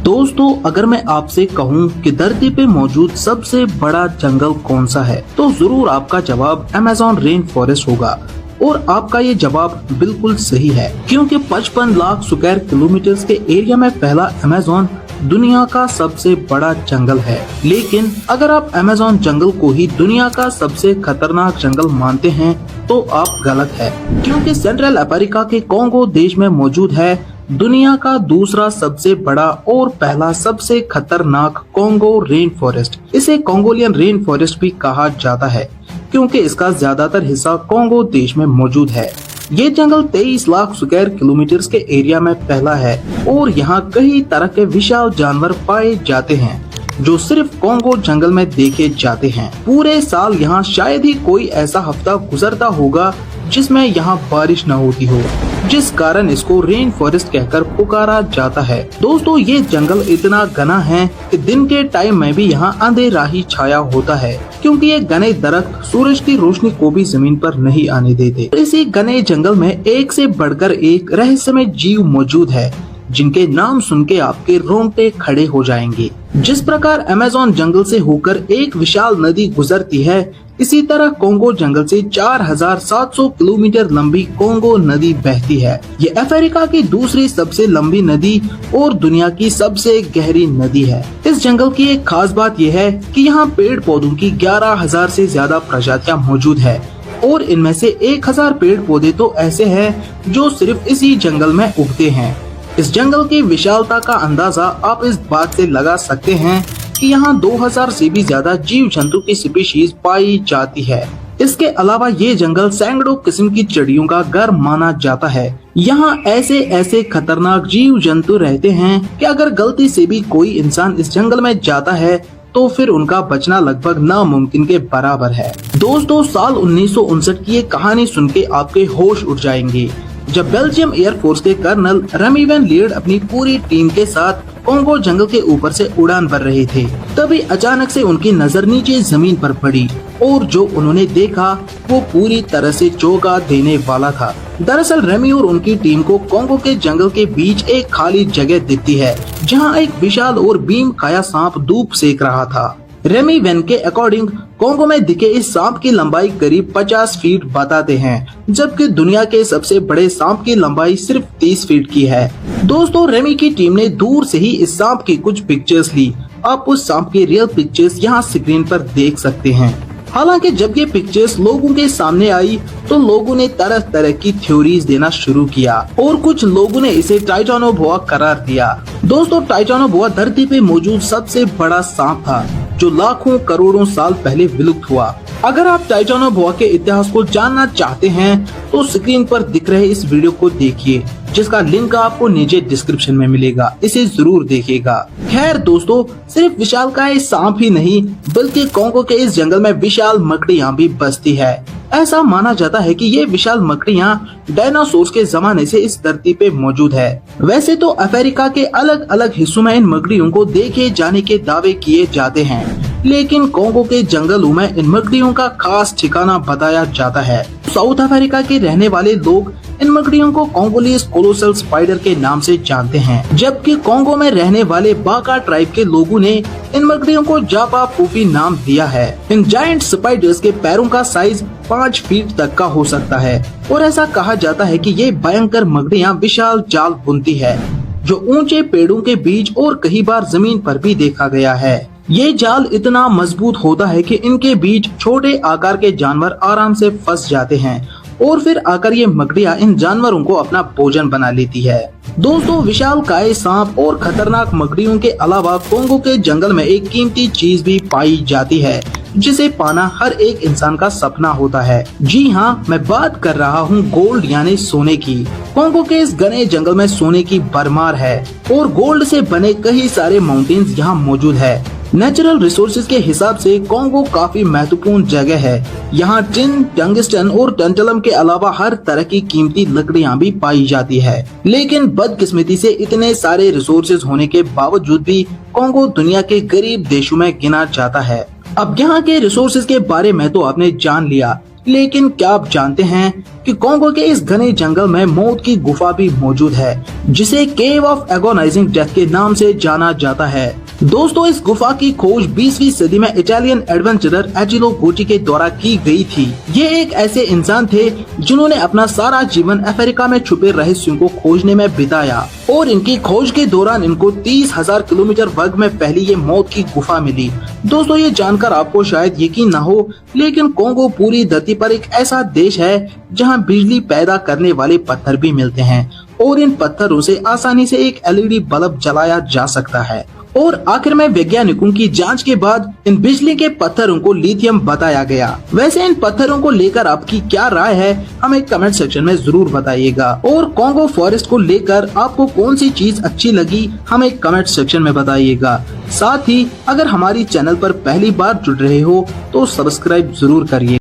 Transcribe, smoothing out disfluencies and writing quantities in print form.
दोस्तों, अगर मैं आपसे कहूं कि धरती पे मौजूद सबसे बड़ा जंगल कौन सा है, तो जरूर आपका जवाब अमेज़न रेन फॉरेस्ट होगा। और आपका ये जवाब बिल्कुल सही है, क्योंकि 55 लाख स्क्वायर किलोमीटर के एरिया में फैला अमेज़न दुनिया का सबसे बड़ा जंगल है। लेकिन अगर आप अमेज़न जंगल को ही दुनिया का सबसे खतरनाक जंगल मानते हैं तो आप गलत है, क्योंकि सेंट्रल अफ्रीका के कॉन्गो देश में मौजूद है दुनिया का दूसरा सबसे बड़ा और पहला सबसे खतरनाक कॉन्गो रेन फॉरेस्ट। इसे कॉन्गोलियन रेन फॉरेस्ट भी कहा जाता है, क्योंकि इसका ज्यादातर हिस्सा कॉन्गो देश में मौजूद है। ये जंगल 23 लाख स्क्वायर किलोमीटर के एरिया में फैला है और यहाँ कई तरह के विशाल जानवर पाए जाते हैं जो सिर्फ कॉन्गो जंगल में देखे जाते हैं। पूरे साल यहाँ शायद ही कोई ऐसा हफ्ता गुजरता होगा जिसमें यहाँ बारिश न होती हो, जिस कारण इसको रेन फॉरेस्ट कहकर पुकारा जाता है। दोस्तों, ये जंगल इतना घना है कि दिन के टाइम में भी यहाँ अंधेरा ही छाया होता है, क्योंकि ये घने दरख्त सूरज की रोशनी को भी जमीन पर नहीं आने देते। इसी घने जंगल में एक से बढ़कर एक रहस्यमय जीव मौजूद है, जिनके नाम सुन के आपके रोंगटे खड़े हो जाएंगे। जिस प्रकार अमेज़न जंगल से होकर एक विशाल नदी गुजरती है, इसी तरह कॉन्गो जंगल से 4700 किलोमीटर लंबी कॉन्गो नदी बहती है। ये अफ्रीका की दूसरी सबसे लंबी नदी और दुनिया की सबसे गहरी नदी है। इस जंगल की एक खास बात यह है कि यहाँ पेड़ पौधों की 11,000 से ज्यादा प्रजातियाँ मौजूद है और इनमें से 1000 पेड़ पौधे तो ऐसे हैं जो सिर्फ इसी जंगल में उगते हैं। इस जंगल की विशालता का अंदाजा आप इस बात से लगा सकते हैं कि यहाँ 2000 से भी ज्यादा जीव जंतु की स्पीशीज पाई जाती है। इसके अलावा ये जंगल सैकड़ों किस्म की चिड़ियों का घर माना जाता है। यहाँ ऐसे ऐसे खतरनाक जीव जंतु रहते हैं कि अगर गलती से भी कोई इंसान इस जंगल में जाता है तो फिर उनका बचना लगभग नामुमकिन के बराबर है। दोस्तों, साल 1959 की ये कहानी सुन के आपके होश उड़ जाएंगे, जब बेल्जियम एयरफोर्स के कर्नल रेमी वैन लीयर्ड अपनी पूरी टीम के साथ कॉन्गो जंगल के ऊपर से उड़ान भर रहे थे। तभी अचानक से उनकी नजर नीचे जमीन पर पड़ी और जो उन्होंने देखा वो पूरी तरह से चौंका देने वाला था। दरअसल रेमी और उनकी टीम को कॉन्गो के जंगल के बीच एक खाली जगह दिखती है, जहां एक विशाल और भीम काया सांप धूप सेक रहा था। रेमी वैन के अकॉर्डिंग कॉन्गो में दिखे इस सांप की लंबाई करीब 50 फीट बताते हैं, जबकि दुनिया के सबसे बड़े सांप की लंबाई सिर्फ 30 फीट की है। दोस्तों, रेमी की टीम ने दूर से ही इस सांप की कुछ पिक्चर्स ली। आप उस सांप की रियल पिक्चर्स यहाँ स्क्रीन पर देख सकते हैं। हालांकि जब ये पिक्चर्स लोगों के सामने आई तो लोगों ने तरह तरह की थ्योरीज देना शुरू किया और कुछ लोगों ने इसे टाइटानोबोआ करार दिया। दोस्तों, टाइटानोबोआ धरती पे मौजूद सबसे बड़ा सांप था जो लाखों करोड़ों साल पहले विलुप्त हुआ। अगर आप टाइटानोबोआ के इतिहास को जानना चाहते हैं तो स्क्रीन पर दिख रहे इस वीडियो को देखिए, जिसका लिंक आपको नीचे डिस्क्रिप्शन में मिलेगा। इसे जरूर देखिएगा। खैर दोस्तों, सिर्फ विशालकाय सांप ही नहीं बल्कि कॉन्गो के इस जंगल में विशाल मकड़ियाँ भी बसती है। ऐसा माना जाता है कि ये विशाल मकड़ियाँ डायनासोर के जमाने से इस धरती पे मौजूद है। वैसे तो अफ्रीका के अलग अलग हिस्सों में इन मकड़ियों को देखे जाने के दावे किए जाते हैं, लेकिन कॉन्गो के जंगलों में इन मकड़ियों का खास ठिकाना बताया जाता है। साउथ अफ्रीका के रहने वाले लोग इन मकड़ियों को कॉन्गोलीज कोलोसल स्पाइडर के नाम से जानते हैं, जबकि कॉन्गो में रहने वाले बाका ट्राइब के लोगों ने इन मकड़ियों को जापा फूफी नाम दिया है। इन जायंट स्पाइडर्स के पैरों का साइज 5 फीट तक का हो सकता है और ऐसा कहा जाता है कि ये भयंकर मकड़ियाँ विशाल जाल बुनती है, जो ऊंचे पेड़ों के बीच और कई बार जमीन पर भी देखा गया है। ये जाल इतना मजबूत होता है कि इनके बीच छोटे आकार के जानवर आराम से फंस जाते हैं और फिर आकर ये मकड़ियाँ इन जानवरों को अपना भोजन बना लेती है। दोस्तों, विशालकाय सांप और खतरनाक मकड़ियों के अलावा कॉन्गो के जंगल में एक कीमती चीज भी पाई जाती है, जिसे पाना हर एक इंसान का सपना होता है। जी हाँ, मैं बात कर रहा हूँ गोल्ड यानी सोने की। कॉन्गो के इस घने जंगल में सोने की भरमार है और गोल्ड से बने कई सारे माउंटेन्स यहाँ मौजूद है। नेचुरल रिसोर्सेज के हिसाब से कॉन्गो काफी महत्वपूर्ण जगह है। यहाँ टिन, टंगस्टन और टंटलम के अलावा हर तरह की कीमती लकड़ियाँ भी पाई जाती है। लेकिन बदकिस्मती से इतने सारे रिसोर्सेज होने के बावजूद भी कॉन्गो दुनिया के गरीब देशों में गिना जाता है। अब यहाँ के रिसोर्सेज के बारे में तो आपने जान लिया, लेकिन क्या आप जानते हैं कि कॉन्गो के इस घने जंगल में मौत की गुफा भी मौजूद है, जिसे केव ऑफ एगोनाइजिंग डेथ के नाम से जाना जाता है। दोस्तों, इस गुफा की खोज 20वीं सदी में इटालियन एडवेंचरर एजिलो गोटी के द्वारा की गई थी। ये एक ऐसे इंसान थे जिन्होंने अपना सारा जीवन अफ्रीका में छुपे रहस्यों को खोजने में बिताया और इनकी खोज के दौरान इनको 30,000 किलोमीटर वर्ग में फैली ये मौत की गुफा मिली। दोस्तों, ये जानकर आपको शायद यकीन न हो, लेकिन कॉन्गो पूरी धरती पर एक ऐसा देश है जहां बिजली पैदा करने वाले पत्थर भी मिलते हैं और इन पत्थरों से आसानी से एक LED बल्ब जलाया जा सकता है। और आखिर में वैज्ञानिकों की जांच के बाद इन बिजली के पत्थरों को लिथियम बताया गया। वैसे इन पत्थरों को लेकर आपकी क्या राय है, हमें कमेंट सेक्शन में जरूर बताइएगा। और कॉन्गो फॉरेस्ट को लेकर आपको कौन सी चीज अच्छी लगी, हमें कमेंट सेक्शन में बताइएगा। साथ ही अगर हमारी चैनल पर पहली बार जुड़ रहे हो तो सब्सक्राइब जरूर करिए।